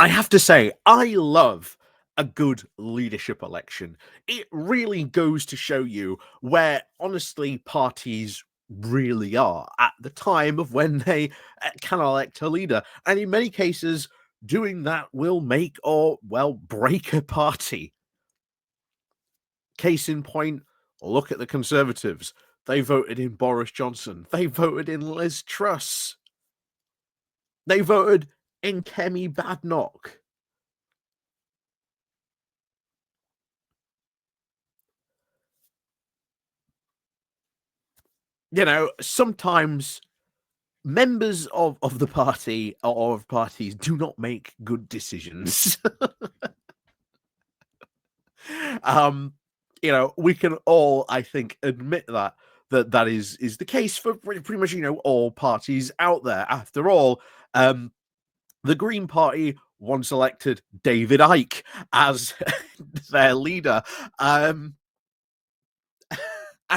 I have to say, I love a good leadership election. It really goes to show you where, honestly, parties really are at the time of when they can elect a leader. And in many cases, doing that will make or, well, break a party. Case in point, look at the Conservatives. They voted in Boris Johnson. They voted in Liz Truss. They voted in Kemi Badenoch. You know, sometimes members of the party or of parties do not make good decisions. um, you know, we can all, I think, admit that is the case for pretty much, you know, all parties out there. After all, the Green Party once elected David Icke as their leader, and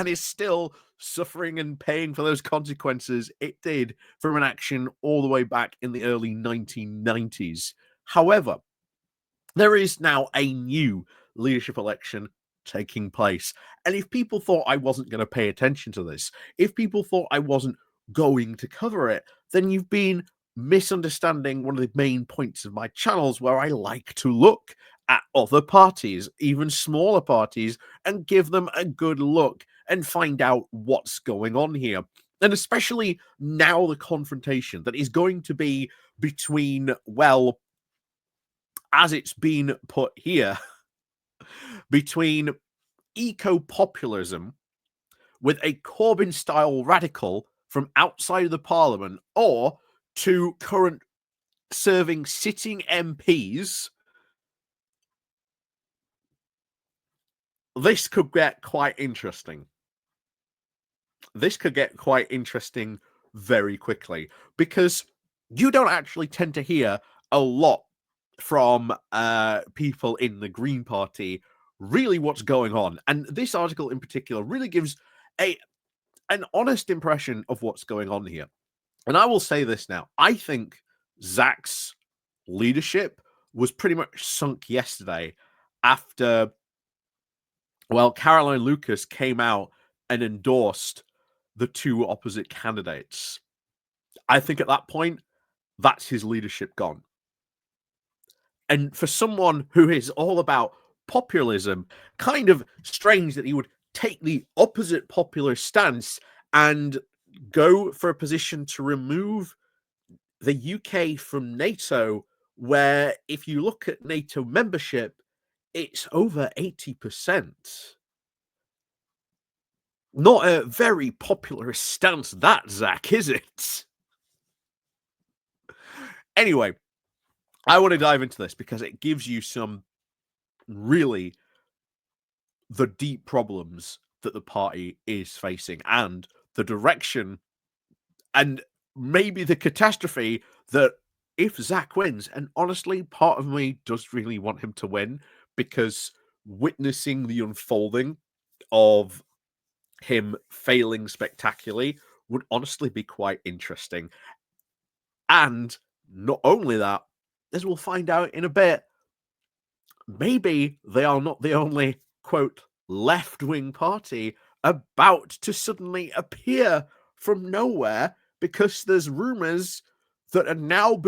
is still suffering and paying for those consequences it did from an action all the way back in the early 1990s. However, there is now a new leadership election taking place. And if people thought I wasn't going to pay attention to this, if people thought I wasn't going to cover it, then you've been misunderstanding one of the main points of my channels, where I like to look at other parties, even smaller parties, and give them a good look and find out what's going on here. And especially now, the confrontation that is going to be between, well, as it's been put here, between eco-populism with a Corbyn-style radical from outside of the parliament, or two current serving sitting MPs. This could get quite interesting. This could get quite interesting very quickly, because you don't actually tend to hear a lot from people in the Green Party really what's going on. And this article in particular really gives an honest impression of what's going on here. And I will say this now. I think Zack's leadership was pretty much sunk yesterday after, well, Caroline Lucas came out and endorsed the two opposite candidates. I think at that point, that's his leadership gone. And for someone who is all about populism, kind of strange that he would take the opposite popular stance and go for a position to remove the UK from NATO, where if you look at NATO membership, it's over 80%. Not a very popular stance, that, Zack, is it? Anyway, I want to dive into this because it gives you some really the deep problems that the party is facing, and the direction, and maybe the catastrophe that if Zack wins, and honestly, part of me does really want him to win, because witnessing the unfolding of him failing spectacularly would honestly be quite interesting. And not only that, as we'll find out in a bit, maybe they are not the only, quote, left-wing party about to suddenly appear from nowhere, because there's rumors that are now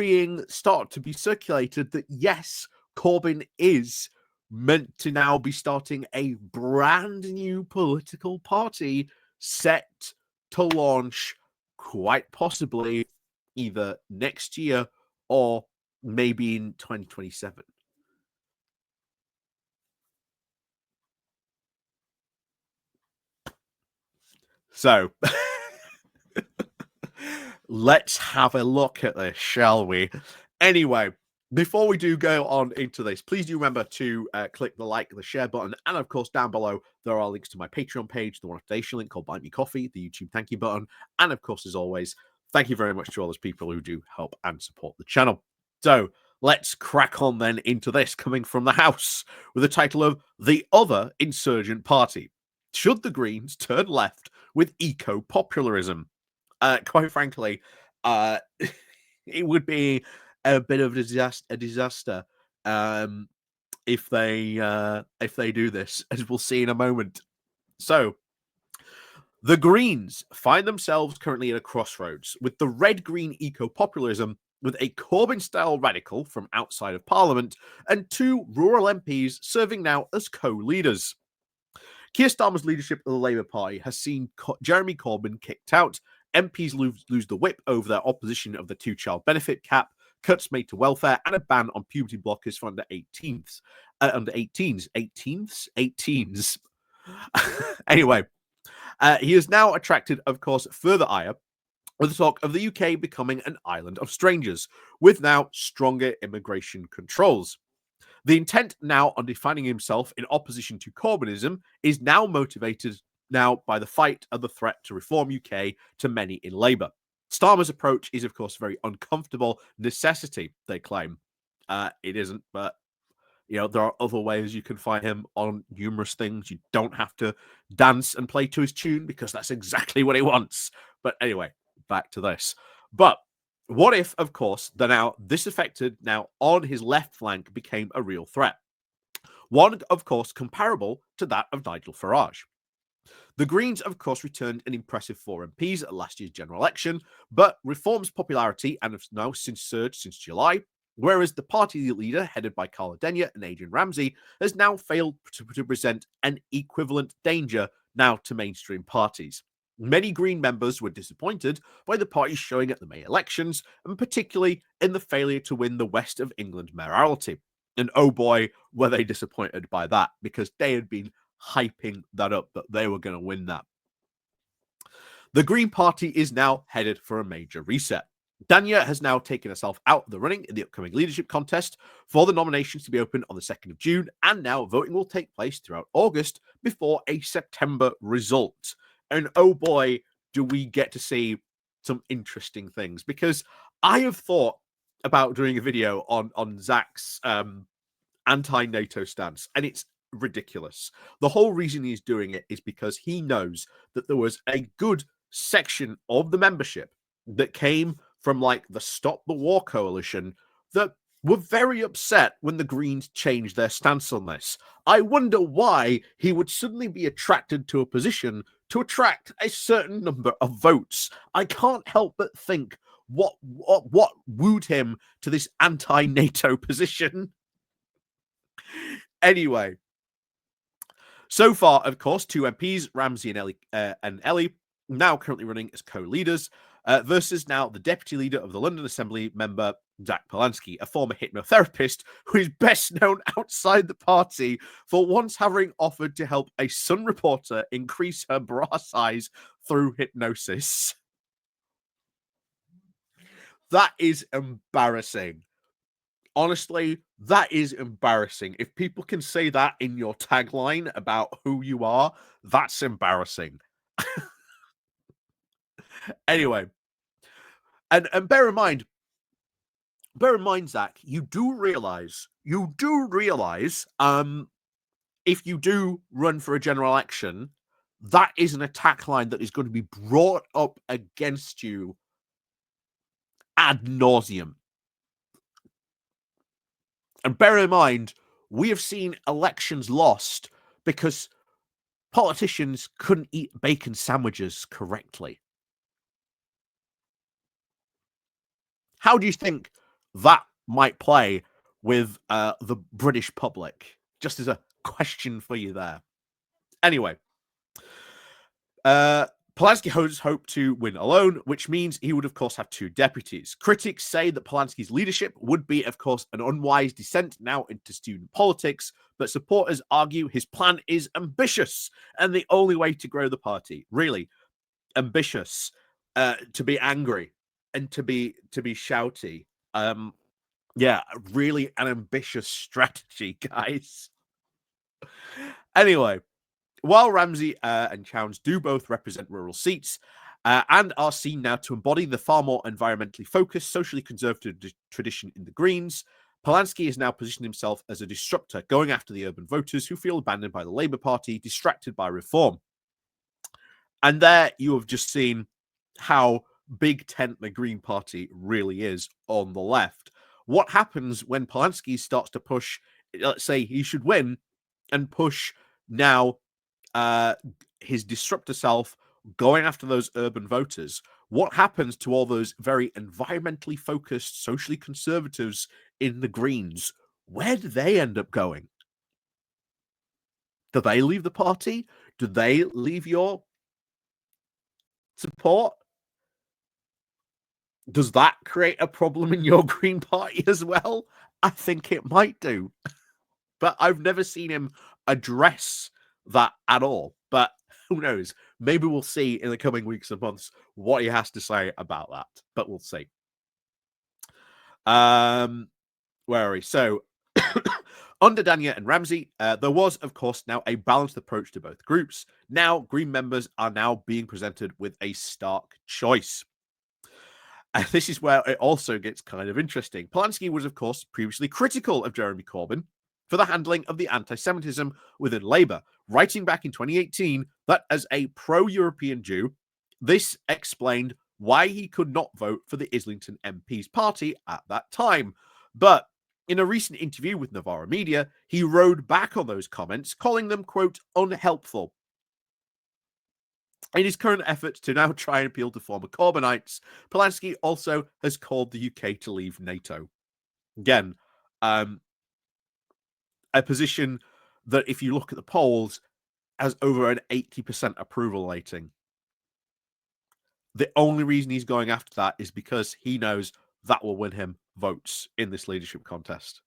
start to be circulated that, yes, Corbyn is meant to now be starting a brand new political party set to launch quite possibly either next year or maybe in 2027. So let's have a look at this, shall we? Anyway, before we do go on into this, please do remember to click the like, the share button, and of course, down below, there are links to my Patreon page, the one donation link called Buy Me Coffee, the YouTube thank you button, and of course, as always, thank you very much to all those people who do help and support the channel. So let's crack on then into this, coming from the House, with the title of The Other Insurgent Party. Should the Greens turn left with eco-populism? Quite frankly, it would be a bit of a disaster if they do this, as we'll see in a moment. So the Greens find themselves currently at a crossroads, with the red-green eco-populism, with a Corbyn-style radical from outside of Parliament, and 2 rural MPs serving now as co-leaders. Keir Starmer's leadership of the Labour Party has seen Jeremy Corbyn kicked out, MPs lose the whip over their opposition of the 2-child benefit cap, cuts made to welfare, and a ban on puberty blockers for under 18s. Under 18s? 18s? 18s. Anyway, he has now attracted, of course, further ire with the talk of the UK becoming an island of strangers, with now stronger immigration controls. The intent now on defining himself in opposition to Corbynism is now motivated now by the fight of the threat to reform UK to many in Labour. Starmer's approach is, of course, a very uncomfortable necessity, they claim. It isn't, but there are other ways you can find him on numerous things. You don't have to dance and play to his tune, because that's exactly what he wants. But anyway, back to this. But what if, of course, the this affected now on his left flank became a real threat? One, of course, comparable to that of Nigel Farage. The Greens, of course, returned an impressive 4 MPs at last year's general election, but Reform's popularity and have now surged since July, whereas the party leader, headed by Carla Denyer and Adrian Ramsay, has now failed to present an equivalent danger now to mainstream parties. Many Green members were disappointed by the party showing at the May elections, and particularly in the failure to win the West of England mayoralty. And oh boy, were they disappointed by that, because they had been hyping that up, that they were going to win that. The Green Party is now headed for a major reset. Denyer has now taken herself out of the running in the upcoming leadership contest for the nominations to be open on the 2nd of June, and now voting will take place throughout August before a September result. And oh boy, do we get to see some interesting things, because I have thought about doing a video on Zack's anti-NATO stance, and it's ridiculous. The whole reason he's doing it is because he knows that there was a good section of the membership that came from the Stop the War coalition that were very upset when the Greens changed their stance on this. I wonder why he would suddenly be attracted to a position to attract a certain number of votes. I can't help but think what wooed him to this anti-NATO position. Anyway, so far, of course, 2 MPs, Ramsay and Ellie, now currently running as co-leaders, versus now the deputy leader of the London Assembly member, Zack Polanski, a former hypnotherapist who is best known outside the party for once having offered to help a Sun reporter increase her bra size through hypnosis. That is embarrassing. Honestly, that is embarrassing. If people can say that in your tagline about who you are, that's embarrassing. Anyway, and bear in mind, Zach, you do realize, if you do run for a general election, that is an attack line that is going to be brought up against you ad nauseum. And bear in mind, we have seen elections lost because politicians couldn't eat bacon sandwiches correctly. How do you think that might play with the British public? Just as a question for you there. Anyway, Palansky has hoped to win alone, which means he would, of course, have 2 deputies. Critics say that Palansky's leadership would be, of course, an unwise descent now into student politics, but supporters argue his plan is ambitious and the only way to grow the party. Really, ambitious, to be angry and to be shouty. Yeah, really an ambitious strategy, guys. Anyway, while Ramsay and Chowns do both represent rural seats and are seen now to embody the far more environmentally focused, socially conservative tradition in the Greens, Palansky has now positioned himself as a disruptor, going after the urban voters who feel abandoned by the Labour Party, distracted by reform. And there you have just seen how big tent the Green Party really is on the left. What happens when Palansky starts to push, let's say he should win, and push now his disruptor self going after those urban voters? What happens to all those very environmentally focused, socially conservatives in the Greens? Where do they end up going? Do they leave the party? Do they leave your support? Does that create a problem in your Green Party as well? I think it might do. But I've never seen him address that at all. But who knows? Maybe we'll see in the coming weeks and months what he has to say about that. But we'll see. Where are we? So under Denyer and Ramsay, there was, of course, now a balanced approach to both groups. Now, Green members are now being presented with a stark choice. And this is where it also gets kind of interesting. Palansky was, of course, previously critical of Jeremy Corbyn for the handling of the anti-Semitism within Labour, writing back in 2018 that as a pro-European Jew, this explained why he could not vote for the Islington MP's party at that time. But in a recent interview with Novara Media, he rode back on those comments, calling them, quote, unhelpful. In his current efforts to now try and appeal to former Corbynites, Palansky also has called the UK to leave NATO. Again, a position that, if you look at the polls, has over an 80% approval rating. The only reason he's going after that is because he knows that will win him votes in this leadership contest.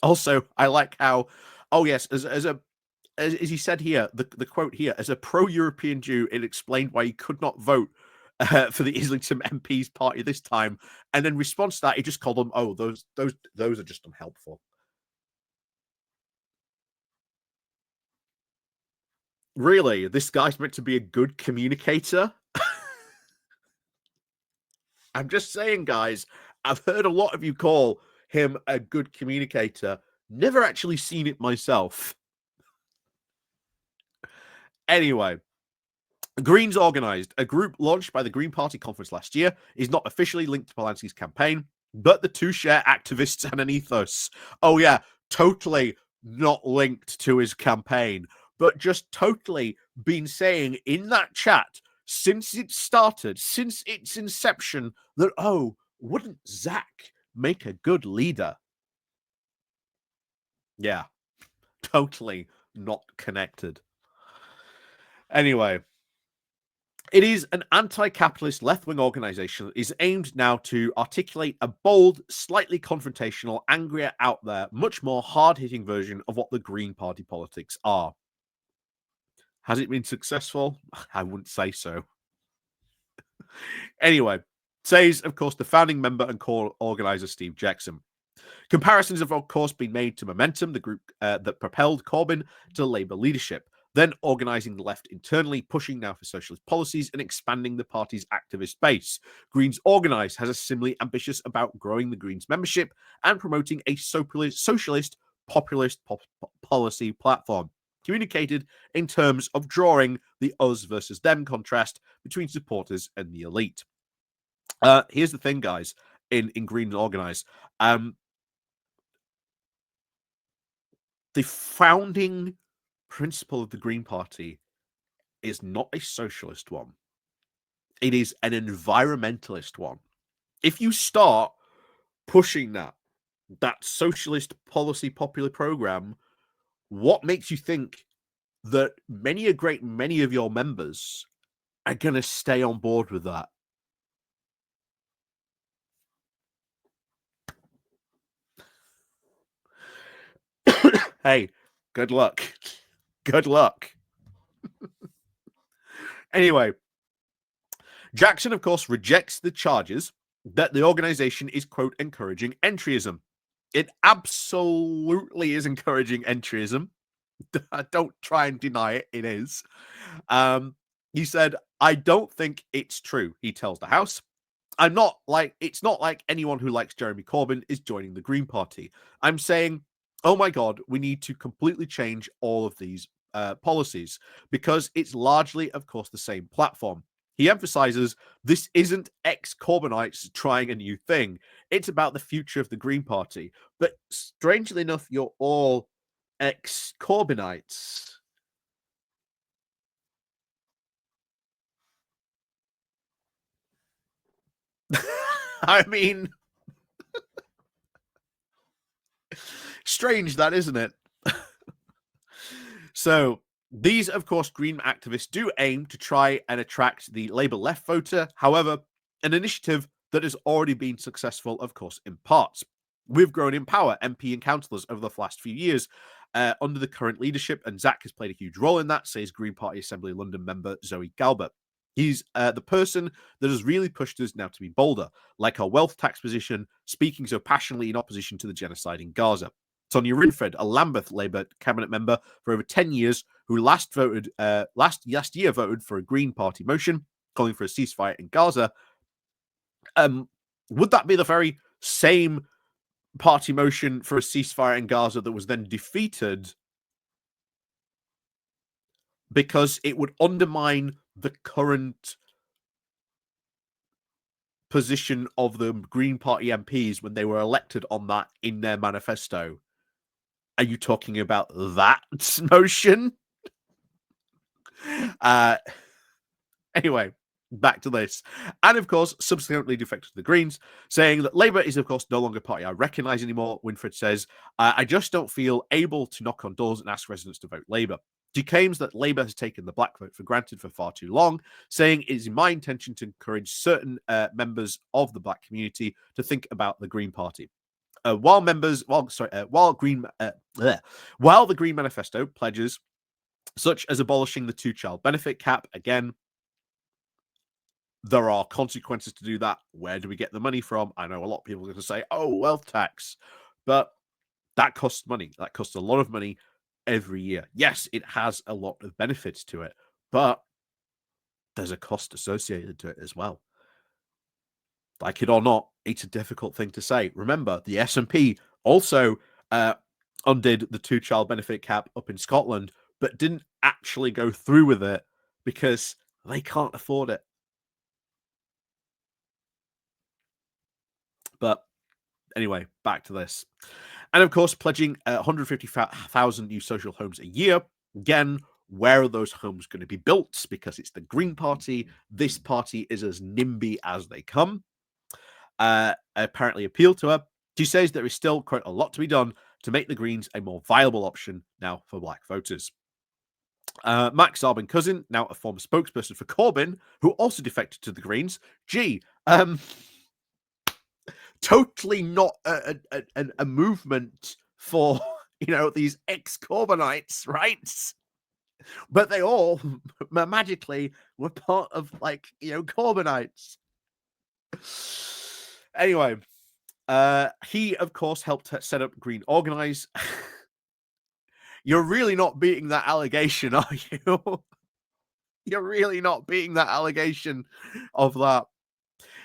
Also, I like how, oh yes, as he said here, the quote here, as a pro-European Jew, it explained why he could not vote for the Islington MP's party this time. And in response to that, he just called them, oh, those are just unhelpful. Really? This guy's meant to be a good communicator? I'm just saying, guys, I've heard a lot of you call him a good communicator. Never actually seen it myself. Anyway, Greens Organised, a group launched by the Green Party conference last year, is not officially linked to Palansky's campaign, but the two share activists and an ethos. Oh yeah, totally not linked to his campaign, but just totally been saying in that chat since it started, since its inception, that, oh, wouldn't Zack make a good leader? Yeah, totally not connected. Anyway, it is an anti-capitalist left-wing organization that is aimed now to articulate a bold, slightly confrontational, angrier, out there, much more hard-hitting version of what the Green Party politics are. Has it been successful? I wouldn't say so. Anyway, says, of course, the founding member and core organizer Steve Jackson. Comparisons have, of course, been made to Momentum, the group that propelled Corbyn to Labour leadership, then organising the left internally, pushing now for socialist policies and expanding the party's activist base. Greens Organised has a similarly ambitious about growing the Greens membership and promoting a socialist populist policy platform, communicated in terms of drawing the us versus them contrast between supporters and the elite. Here's the thing, guys, in Greens Organised. The founding principle of the Green Party is not a socialist one. It is an environmentalist one. If you start pushing that socialist policy popular program, what makes you think that many of your members are going to stay on board with that? Hey, good luck. Good luck. Anyway, Jackson, of course, rejects the charges that the organization is, quote, encouraging entryism. It absolutely is encouraging entryism. Don't try and deny it. It is. He said, I don't think it's true, he tells the House. It's not like anyone who likes Jeremy Corbyn is joining the Green Party. I'm saying, oh my God, we need to completely change all of these policies because it's largely, of course, the same platform. He emphasises this isn't ex-Corbynites trying a new thing. It's about the future of the Green Party. But strangely enough, you're all ex-Corbynites. I mean, strange that, isn't it? So these, of course, Green activists do aim to try and attract the Labour left voter. However, an initiative that has already been successful, of course, in parts. We've grown in power, MP and councillors, over the last few years under the current leadership, and Zack has played a huge role in that, says Green Party Assembly London member Zoe Galbert. He's the person that has really pushed us now to be bolder, like our wealth tax position, speaking so passionately in opposition to the genocide in Gaza. Tonya Rinfred, a Lambeth Labour cabinet member for over 10 years, who last year voted for a Green Party motion calling for a ceasefire in Gaza. Would that be the very same party motion for a ceasefire in Gaza that was then defeated because it would undermine the current position of the Green Party MPs when they were elected on that in their manifesto? Are you talking about that motion? Anyway, back to this. And of course, subsequently defected to the Greens, saying that Labour is, of course, no longer a party I recognise anymore. Winfred says, I just don't feel able to knock on doors and ask residents to vote Labour. She claims that Labour has taken the black vote for granted for far too long, saying it is my intention to encourage certain members of the black community to think about the Green Party. While the Green Manifesto pledges such as abolishing the 2-child benefit cap, again, there are consequences to do that. Where do we get the money from? I know a lot of people are going to say, oh, wealth tax, but that costs money. That costs a lot of money every year. Yes, it has a lot of benefits to it, but there's a cost associated to it as well. Like it or not, it's a difficult thing to say. Remember, the SNP also undid the 2-child benefit cap up in Scotland, but didn't actually go through with it because they can't afford it. But anyway, back to this. And of course, pledging 150,000 new social homes a year. Again, where are those homes going to be built? Because it's the Green Party. This party is as NIMBY as they come. Apparently appealed to her. She says there is still quite a lot to be done to make the Greens a more viable option now for black voters. Max Zarbin-Cousin, now a former spokesperson for Corbyn, who also defected to the Greens. Totally not a movement for, these ex-Corbynites, right? But they all magically were part of, Corbynites. Anyway, he, of course, helped set up Green Organise. You're really not beating that allegation, are you? You're really not beating that allegation of that.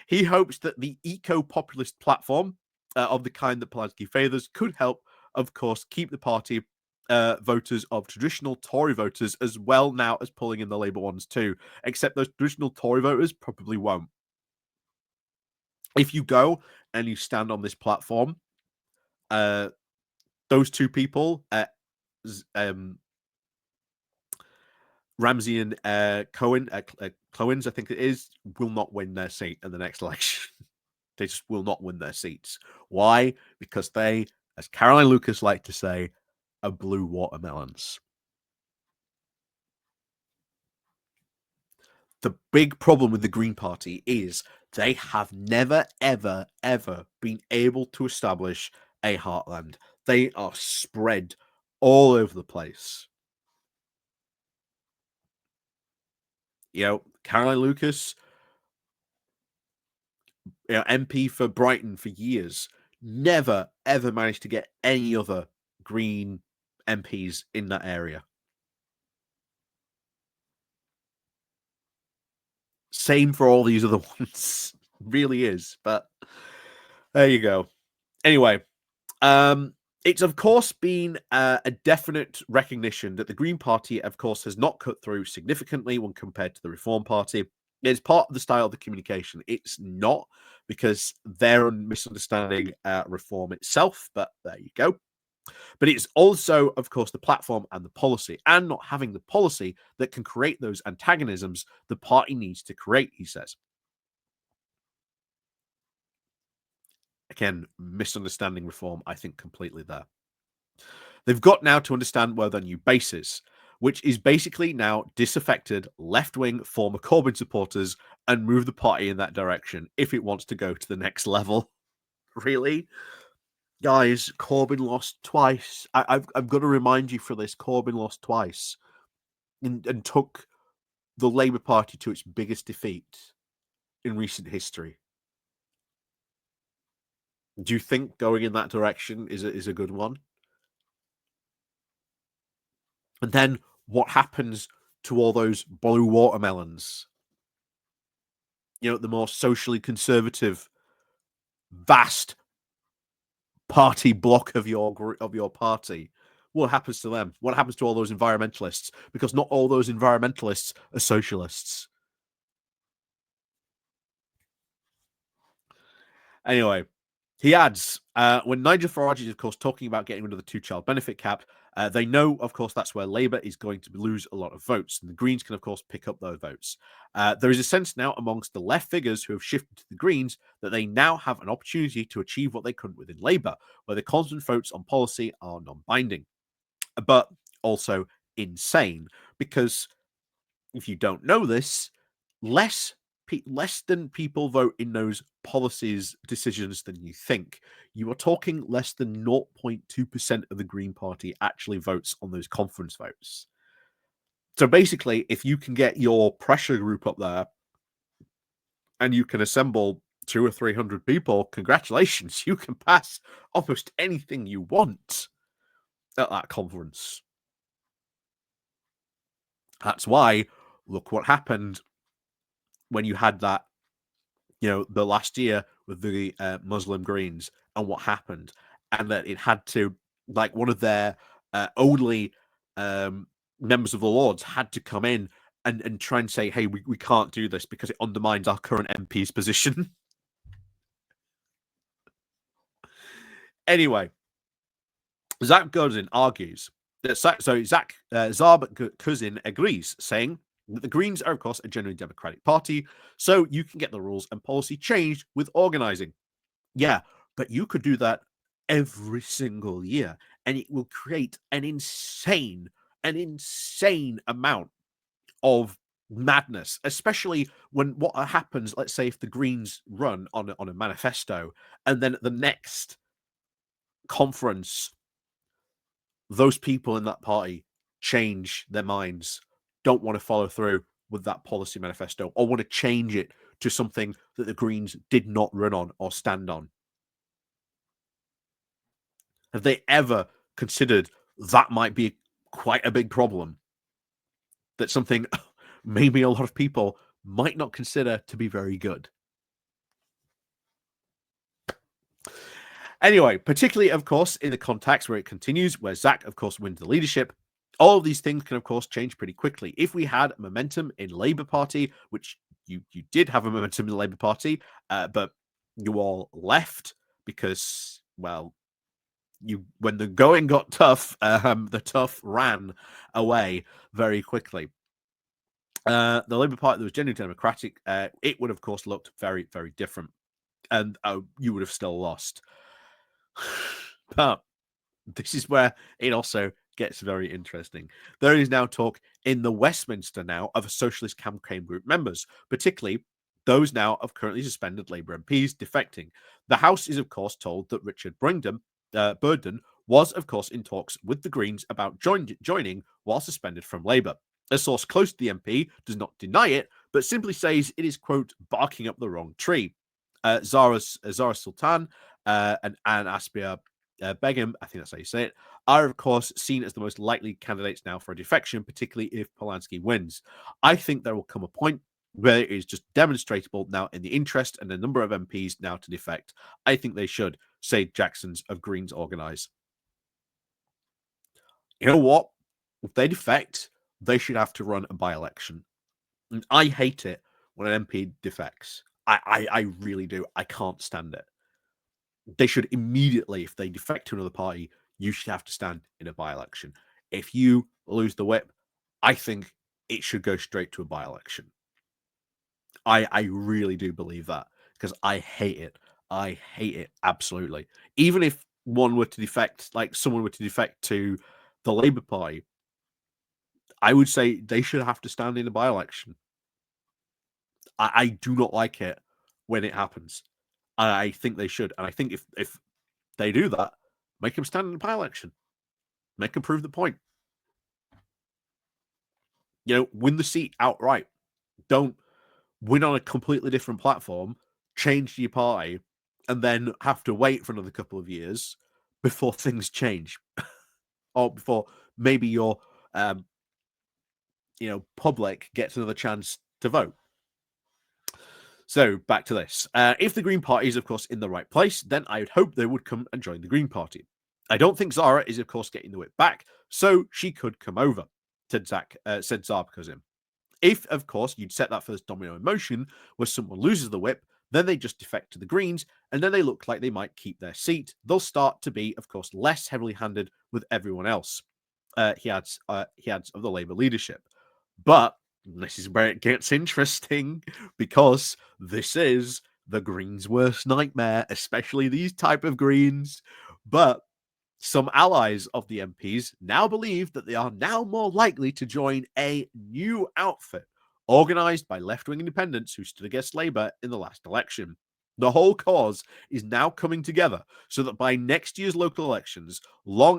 He hopes that the eco-populist platform of the kind that Palansky favours could help, of course, keep the party voters of traditional Tory voters as well now as pulling in the Labour ones too. Except those traditional Tory voters probably won't. If you go and you stand on this platform, those two people, Ramsay and Chowns, I think it is, will not win their seat in the next election. They just will not win their seats. Why? Because they, as Caroline Lucas liked to say, are blue watermelons. The big problem with the Green Party is they have never, ever, ever been able to establish a heartland. They are spread all over the place. Caroline Lucas, MP for Brighton for years, never, ever managed to get any other Green MPs in that area. Same for all these other ones. Really is, but there you go. Anyway, it's of course been a definite recognition that the Green Party, of course, has not cut through significantly when compared to the Reform Party. It's part of the style of the communication. It's not, because they're misunderstanding reform itself, but there you go. But it's also, of course, the platform and the policy, and not having the policy that can create those antagonisms the party needs to create, he says. Again, misunderstanding reform, I think, completely there. They've got now to understand where their new base is, which is basically now disaffected left-wing former Corbyn supporters, and move the party in that direction if it wants to go to the next level. Really? Guys, Corbyn lost twice. I've got to remind you for this. Corbyn lost twice and took the Labour Party to its biggest defeat in recent history. Do you think going in that direction is a good one? And then what happens to all those blue watermelons? You know, the more socially conservative, vast party block of your party. What happens to them? What happens to all those environmentalists? Because not all those environmentalists are socialists. Anyway, he adds, when Nigel Farage is, of course, talking about getting rid of the two-child benefit cap, they know, of course, that's where Labour is going to lose a lot of votes, and the Greens can, of course, pick up those votes. There is a sense now amongst the left figures who have shifted to the Greens that they now have an opportunity to achieve what they couldn't within Labour, where the constant votes on policy are non-binding, but also insane, because if you don't know this, less than people vote in those policies decisions than you think. You are talking less than 0.2% of the Green Party actually votes on those conference votes. So basically, if you can get your pressure group up there and you can assemble 200 or 300 people, congratulations, you can pass almost anything you want at that conference. That's why, look what happened when you had that, the last year with the Muslim Greens, and what happened, and that it had to, like, one of their only members of the Lords had to come in and try and say, hey, we can't do this because it undermines our current MP's position. Anyway, Zack Cousin argues that Zab Cousin agrees, saying that the Greens are, of course, a genuinely democratic party, so you can get the rules and policy changed with organising. Yeah, but you could do that every single year, and it will create an insane amount of madness, especially when what happens, let's say, if the Greens run on a manifesto, and then at the next conference, those people in that party change their minds, don't want to follow through with that policy manifesto, or want to change it to something that the Greens did not run on or stand on. Have they ever considered that might be quite a big problem? That's something maybe a lot of people might not consider to be very good. Anyway, particularly, of course, in the context where it continues, where Zack, of course, wins the leadership, all of these things can, of course, change pretty quickly. If we had momentum in Labour Party, which you did have a momentum in the Labour Party, but you all left because, well, when the going got tough, the tough ran away very quickly. The Labour Party that was genuinely democratic, it would, of course, looked very, very different, and you would have still lost. But this is where it also gets very interesting. There is now talk in the Westminster now of a socialist campaign group members, particularly those now of currently suspended Labour MPs defecting. The House is, of course, told that Richard Burden was, of course, in talks with the Greens about joining while suspended from Labour. A source close to the MP does not deny it, but simply says it is, quote, barking up the wrong tree. Zara Sultan and Anne Aspia Begum, I think that's how you say it, are, of course, seen as the most likely candidates now for a defection, particularly if Palansky wins. I think there will come a point where it is just demonstrable now in the interest and the number of MPs now to defect. I think they should, say Jackson's of Greens organise. You know what? If they defect, they should have to run a by-election. And I hate it when an MP defects. I really do. I can't stand it. They should immediately, if they defect to another party, you should have to stand in a by-election. If you lose the whip, I think it should go straight to a by-election. I really do believe that, because I hate it. I hate it absolutely. Even if one were to defect, like someone were to defect to the Labour Party, I would say they should have to stand in a by-election. I do not like it when it happens. I think they should. And I think if they do that, make them stand in a by-election. Make them prove the point. You know, win the seat outright. Don't win on a completely different platform, change your party, and then have to wait for another couple of years before things change. Or before maybe your public gets another chance to vote. So back to this. If the Green Party is, of course, in the right place, then I would hope they would come and join the Green Party. I don't think Zara is, of course, getting the whip back, so she could come over, said Zarbakozim. If, of course, you'd set that first domino in motion where someone loses the whip, then they just defect to the Greens, and then they look like they might keep their seat. They'll start to be, of course, less heavily handed with everyone else. He adds of the Labour leadership. But this is where it gets interesting, because this is the Greens' worst nightmare, especially these type of Greens. But some allies of the MPs now believe that they are now more likely to join a new outfit organised by left-wing independents who stood against Labour in the last election. The whole cause is now coming together so that by next year's local elections,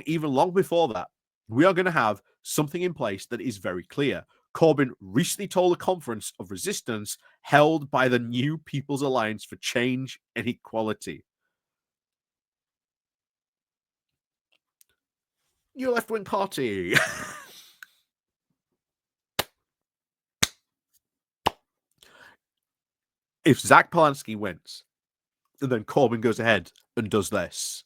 even long before that, we are going to have something in place that is very clear. Corbyn recently told a conference of resistance held by the New People's Alliance for Change and Equality. Your left-wing party. If Zack Polanski wins, and then Corbyn goes ahead and does this,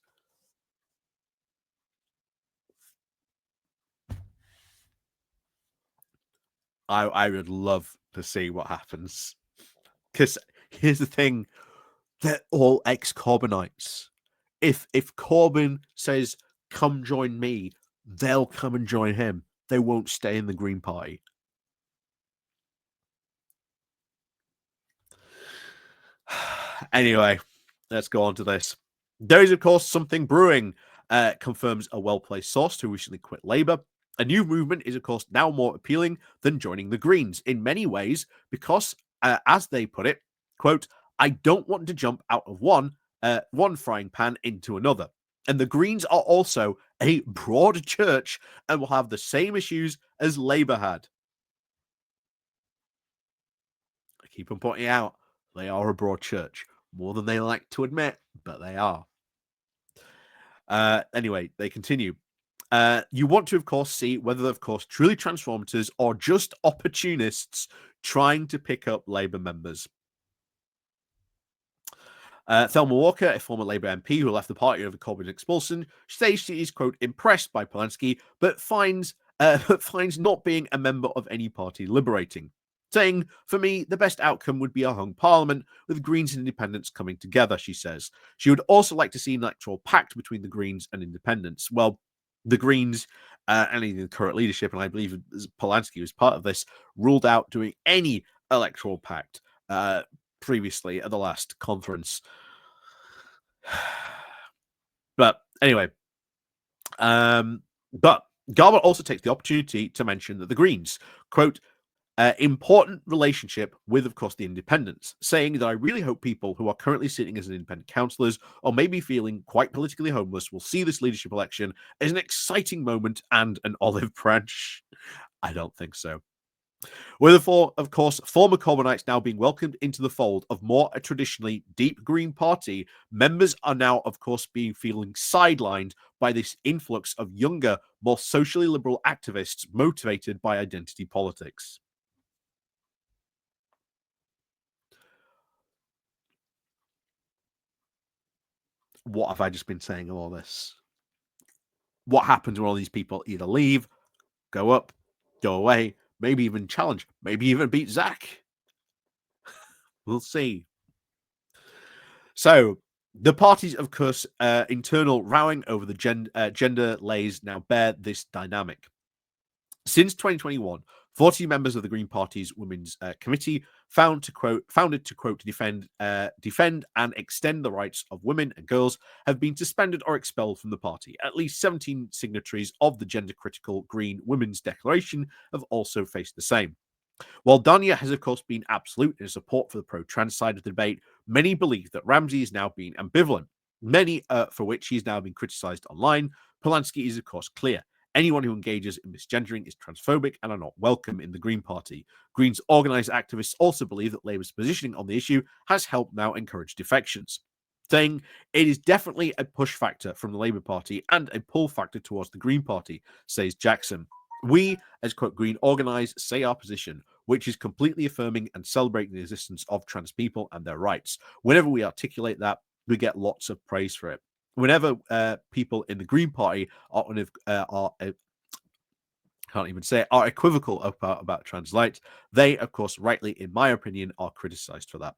I would love to see what happens. Because here's the thing, they're all ex-Corbynites. If Corbyn says, come join me, they'll come and join him. They won't stay in the Green Party. Anyway, let's go on to this. There is, of course, something brewing, confirms a well-placed source who recently quit Labour. A new movement is, of course, now more appealing than joining the Greens in many ways because, as they put it, quote, I don't want to jump out of one frying pan into another. And the Greens are also a broad church and will have the same issues as Labour had. I keep on pointing out, they are a broad church. More than they like to admit, but they are. Anyway, they continue. You want to, of course, see whether they're, of course, truly transformators or just opportunists trying to pick up Labour members. Thelma Walker, a former Labour MP who left the party over Corbyn's expulsion, says she is, quote, impressed by Palansky, but finds not being a member of any party liberating. Saying, for me, the best outcome would be a hung parliament with Greens and Independents coming together, she says. She would also like to see an electoral pact between the Greens and Independents. Well, the Greens and the current leadership, and I believe Palansky was part of this, ruled out doing any electoral pact previously at the last conference. But anyway, but Garber also takes the opportunity to mention that the Greens, quote, important relationship with, of course, the independents, saying that I really hope people who are currently sitting as independent councillors or maybe feeling quite politically homeless will see this leadership election as an exciting moment and an olive branch. I don't think so. With, of course, former Corbynites now being welcomed into the fold of more a traditionally deep Green Party, members are now, of course, feeling sidelined by this influx of younger, more socially liberal activists motivated by identity politics. What have I just been saying of all this? What happens when all these people either leave, go up, go away, maybe even challenge, maybe even beat Zack? We'll see. So, the party's, of course, internal rowing over the gender lays now bare this dynamic. Since 2021, 40 members of the Green Party's Women's Committee founded to quote defend and extend the rights of women and girls have been suspended or expelled from the party. At least 17 signatories of the gender critical Green Women's Declaration have also faced the same. While Denyer has, of course, been absolute in his support for the pro-trans side of the debate, many believe that Ramsay is now being ambivalent, many for which he's now been criticised online. Palansky is, of course, clear. Anyone who engages in misgendering is transphobic and are not welcome in the Green Party. Greens organised activists also believe that Labour's positioning on the issue has helped now encourage defections, saying it is definitely a push factor from the Labour Party and a pull factor towards the Green Party, says Jackson. We, as quote Green Organised, say our position, which is completely affirming and celebrating the existence of trans people and their rights. Whenever we articulate that, we get lots of praise for it. Whenever people in the Green Party are can't even say it, are equivocal about trans rights, they, of course, rightly, in my opinion, are criticised for that.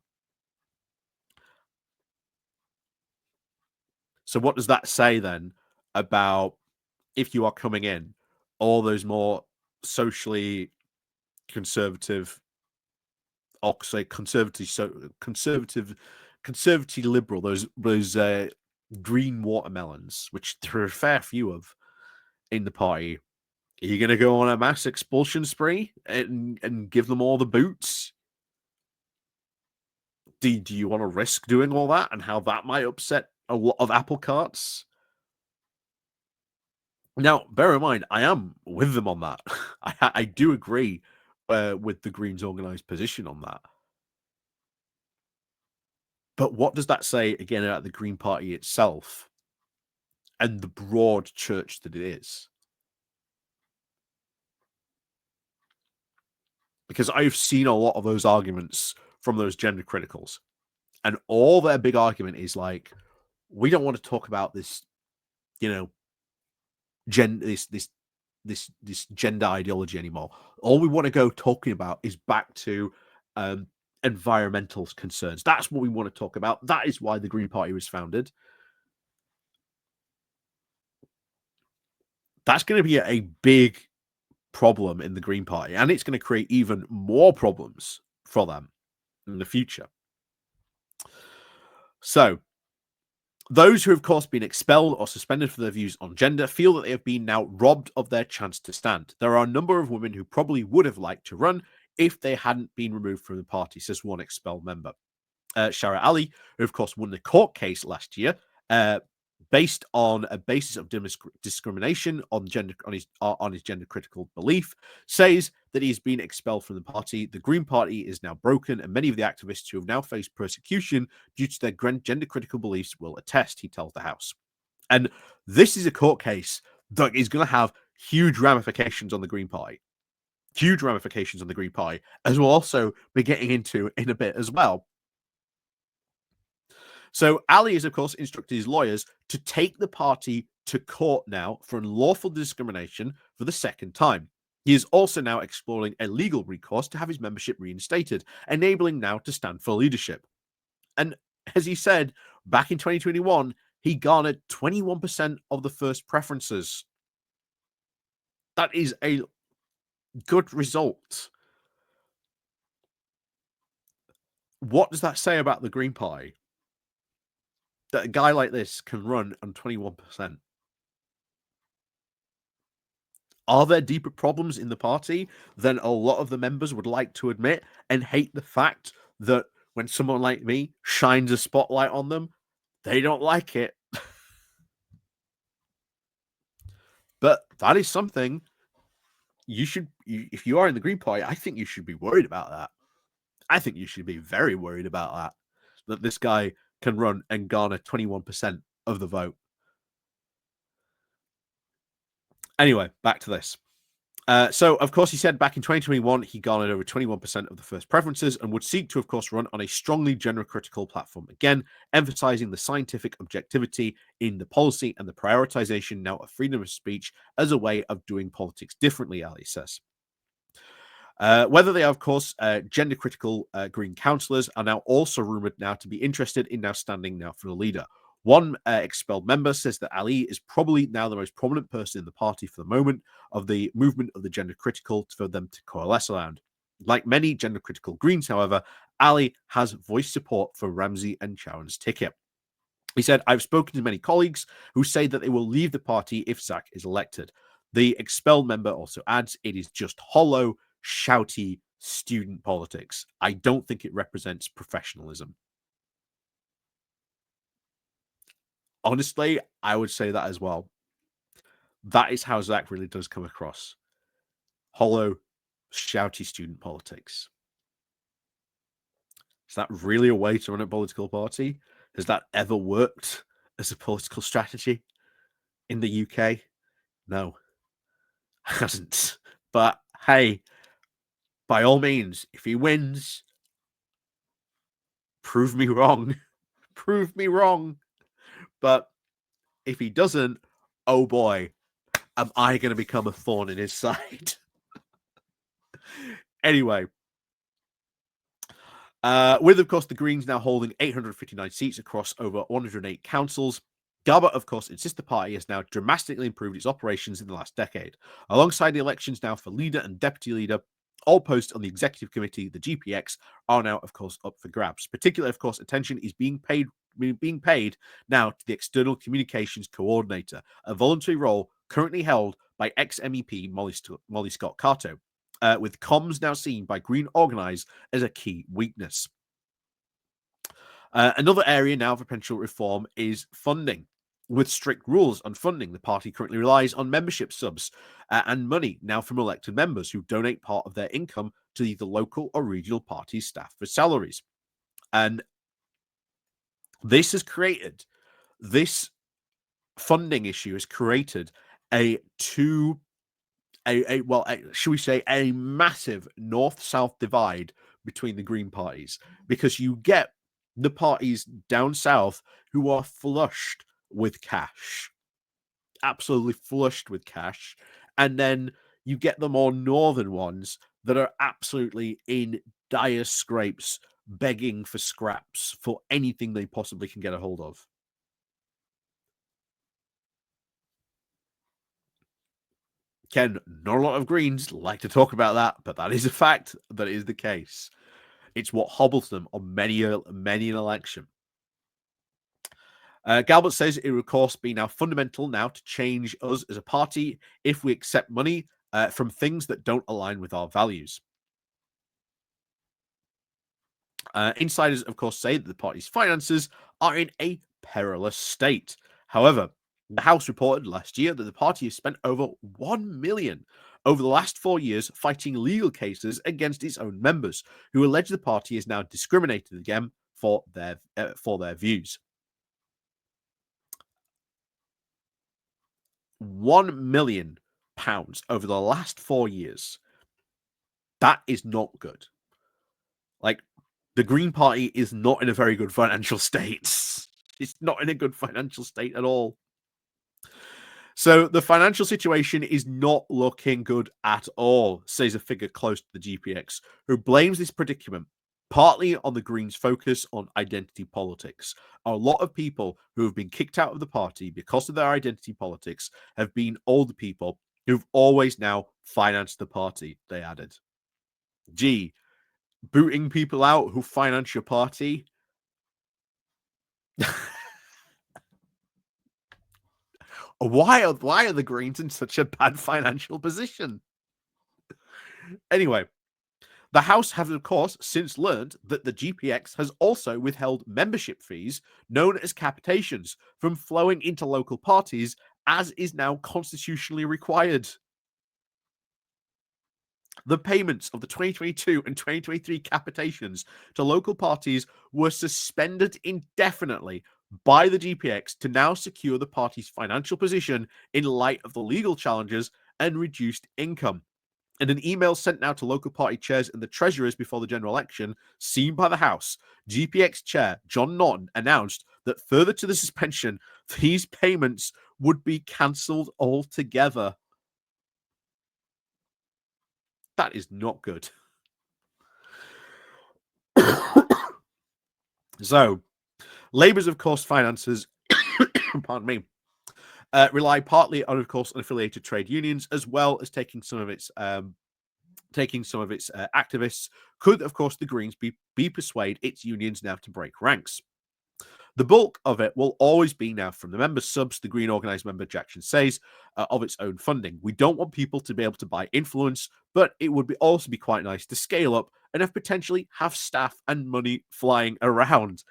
So what does that say then about if you are coming in, all those more socially conservative, or say conservative liberal, those green watermelons, which there are a fair few of in the party. Are you going to go on a mass expulsion spree and give them all the boots? Do you want to risk doing all that and how that might upset a lot of apple carts? Now, bear in mind, I am with them on that. I do agree with the Greens' organised position on that. But what does that say, again, about the Green Party itself and the broad church that it is? Because I've seen a lot of those arguments from those gender criticals. And all their big argument is like, we don't want to talk about this, you know, this gender ideology anymore. All we want to go talking about is back to environmental concerns. That's what we want to talk about. That is why the Green Party was founded. That's going to be a big problem in the Green Party, and it's going to create even more problems for them in the future. So, those who have, of course, been expelled or suspended for their views on gender feel that they have been now robbed of their chance to stand. There are a number of women who probably would have liked to run if they hadn't been removed from the party, says one expelled member. Shara Ali, who, of course, won the court case last year, based on a basis of discrimination on his gender critical belief, says that he's been expelled from the party. The Green Party is now broken, and many of the activists who have now faced persecution due to their gender critical beliefs will attest, he tells the House. And this is a court case that is going to have huge ramifications on the Green Party. Huge ramifications on the Green Party, as we'll also be getting into in a bit as well. So Ali has, of course, instructed his lawyers to take the party to court now for unlawful discrimination for the second time. He is also now exploring a legal recourse to have his membership reinstated, enabling now to stand for leadership. And as he said, back in 2021, he garnered 21% of the first preferences. That is a good result. What does that say about the Green Party? That a guy like this can run on 21%. Are there deeper problems in the party than a lot of the members would like to admit, and hate the fact that when someone like me shines a spotlight on them, they don't like it? But that is something if you are in the Green Party, I think you should be worried about that. I think you should be very worried about that this guy can run and garner 21% of the vote. Anyway, back to this. So, of course, he said back in 2021, he garnered over 21% of the first preferences and would seek to, of course, run on a strongly gender-critical platform again, emphasizing the scientific objectivity in the policy and the prioritization now of freedom of speech as a way of doing politics differently, Ali says. Whether they are, of course, gender-critical Green councillors are now also rumoured now to be interested in now standing now for the leader. One expelled member says that Ali is probably now the most prominent person in the party for the moment of the movement of the gender-critical for them to coalesce around. Like many gender-critical Greens, however, Ali has voiced support for Ramsay and Chowns' ticket. He said, I've spoken to many colleagues who say that they will leave the party if Zack is elected. The expelled member also adds, it is just hollow, shouty student politics. I don't think it represents professionalism. Honestly, I would say that as well. That is how Zack really does come across. Hollow, shouty student politics. Is that really a way to run a political party? Has that ever worked as a political strategy in the UK? No, hasn't. But hey, by all means, if he wins, prove me wrong. Prove me wrong. But if he doesn't, oh boy, am I going to become a thorn in his side? Anyway, with, of course, the Greens now holding 859 seats across over 108 councils, Garbutt, of course, insists the party has now dramatically improved its operations in the last decade. Alongside the elections now for leader and deputy leader, all posts on the executive committee, the GPX, are now, of course, up for grabs. Particularly, of course, attention is being paid now to the external communications coordinator, a voluntary role currently held by ex-MEP Molly Scott Cato, with comms now seen by Green Organise as a key weakness. Another area now for potential reform is funding. With strict rules on funding, the party currently relies on membership subs and money now from elected members who donate part of their income to either local or regional party staff for salaries. And this has created, this funding issue has created should we say, a massive north-south divide between the Green parties, because you get the parties down south who are flushed with cash, absolutely flushed with cash, and then you get the more northern ones that are absolutely in dire scrapes, begging for scraps for anything they possibly can get a hold of. Ken, not a lot of Greens like to talk about that, but that is a fact. That is the case. It's what hobbles them on many an election. Galbert says it would, of course, be now fundamental now to change us as a party if we accept money from things that don't align with our values. Insiders, of course, say that the party's finances are in a perilous state. However, the House reported last year that the party has spent over 1 million over the last 4 years fighting legal cases against its own members, who allege the party is now discriminated against for their views. £1 million over the last 4 years. That is not good. Like, the Green Party is not in a very good financial state. It's not in a good financial state at all. So the financial situation is not looking good at all, says a figure close to the GPX, who blames this predicament partly on the Greens' focus on identity politics. A lot of people who have been kicked out of the party because of their identity politics have been older people who've always now financed the party, they added. Gee, booting people out who finance your party? Why are the Greens in such a bad financial position? Anyway, the House have, of course, since learned that the GPX has also withheld membership fees, known as capitations, from flowing into local parties, as is now constitutionally required. The payments of the 2022 and 2023 capitations to local parties were suspended indefinitely by the GPX to now secure the party's financial position in light of the legal challenges and reduced income. In an email sent now to local party chairs and the treasurers before the general election, seen by the House, GPX chair John Norton announced that further to the suspension, these payments would be cancelled altogether. That is not good. So, Labour's, of course, finances, pardon me, rely partly on, of course, unaffiliated trade unions, as well as taking some of its activists. Could, of course, the Greens be persuade its unions now to break ranks? The bulk of it will always be now from the member subs, the Green organised member Jackson says, of its own funding. We don't want people to be able to buy influence, but it would also be quite nice to scale up and potentially have staff and money flying around.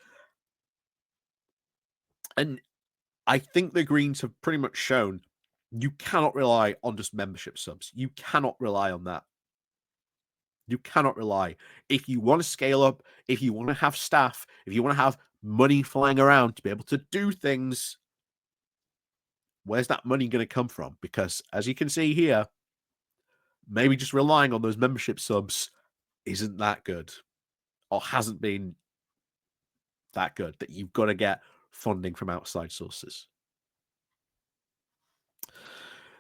And I think the Greens have pretty much shown you cannot rely on just membership subs. You cannot rely on that. You cannot rely. If you want to scale up, if you want to have staff, if you want to have money flying around to be able to do things, where's that money going to come from? Because as you can see here, maybe just relying on those membership subs isn't that good, or hasn't been that good, that you've got to get funding from outside sources.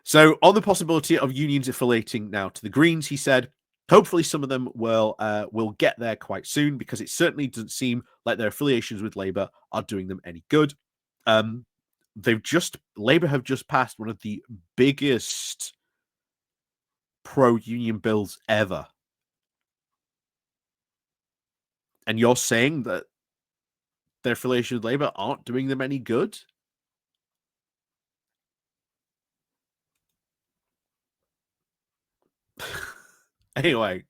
So on the possibility of unions affiliating now to the Greens, he said, hopefully some of them will get there quite soon, because it certainly doesn't seem like their affiliations with Labour are doing them any good. Labour have just passed one of the biggest pro-union bills ever. And you're saying that their affiliation with Labour aren't doing them any good? Anyway,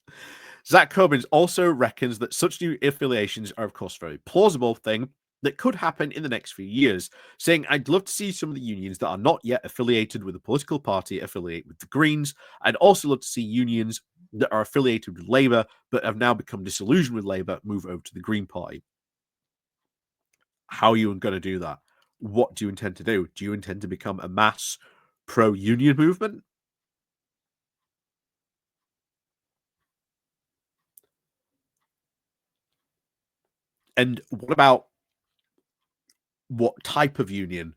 Zach Corbyn also reckons that such new affiliations are, of course, a very plausible thing that could happen in the next few years, saying, I'd love to see some of the unions that are not yet affiliated with a political party affiliate with the Greens. I'd also love to see unions that are affiliated with Labour but have now become disillusioned with Labour move over to the Green Party. How are you going to do that? What do you intend to do? Do you intend to become a mass pro-union movement? And what about what type of union,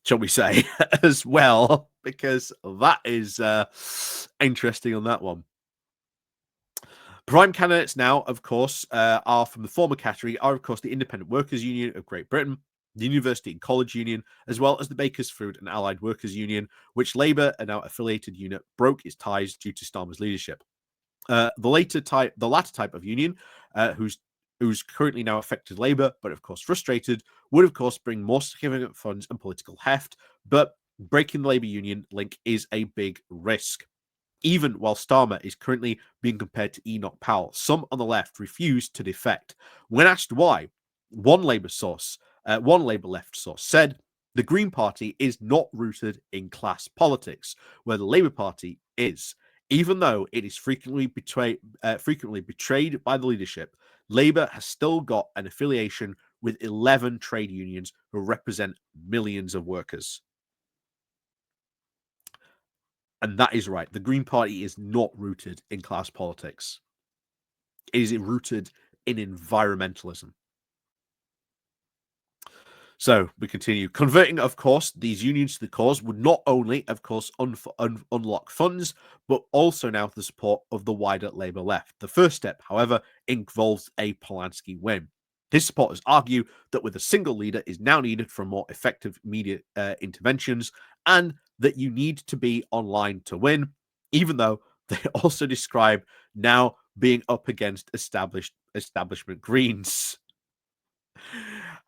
shall we say, as well? Because that is interesting on that one. Prime candidates now, of course, are from the former category, are, of course, the Independent Workers' Union of Great Britain, the University and College Union, as well as the Bakers, Food and Allied Workers' Union, which Labour, a now affiliated unit, broke its ties due to Starmer's leadership. The latter type of union, who's currently now affected Labour, but of course frustrated, would of course bring more significant funds and political heft, but breaking the Labour Union link is a big risk. Even while Starmer is currently being compared to Enoch Powell, some on the left refuse to defect. When asked why, one Labour left source said, the Green Party is not rooted in class politics, where the Labour Party is. Even though it is frequently betrayed by the leadership, Labour has still got an affiliation with 11 trade unions who represent millions of workers. And that is right. The Green Party is not rooted in class politics. It is rooted in environmentalism. So we continue. Converting, of course, these unions to the cause would not only, of course, unlock funds, but also now the support of the wider Labour left. The first step, however, involves a Palansky win. His supporters argue that with a single leader is now needed for more effective media interventions, and that you need to be online to win, even though they also describe now being up against establishment Greens.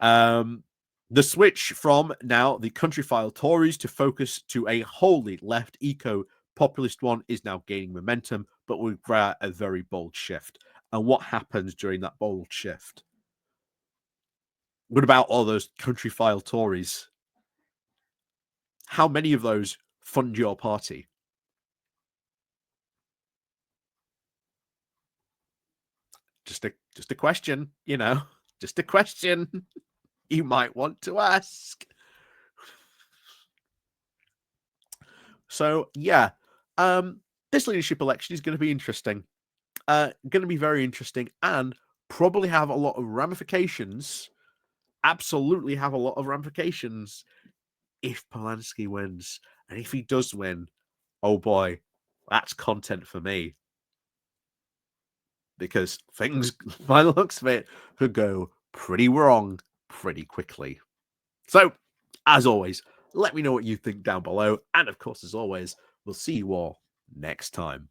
The switch from now the country-file Tories to focus to a wholly left eco-populist one is now gaining momentum, but will require a very bold shift. And what happens during that bold shift? What about all those country-file Tories? How many of those fund your party? Just a question, just a question you might want to ask. So yeah, this leadership election is going to be interesting. Going to be very interesting, and probably have a lot of ramifications. Absolutely have a lot of ramifications if Palansky wins. And if he does win, oh boy, that's content for me. Because things, by the looks of it, could go pretty wrong pretty quickly. So, as always, let me know what you think down below. And of course, as always, we'll see you all next time.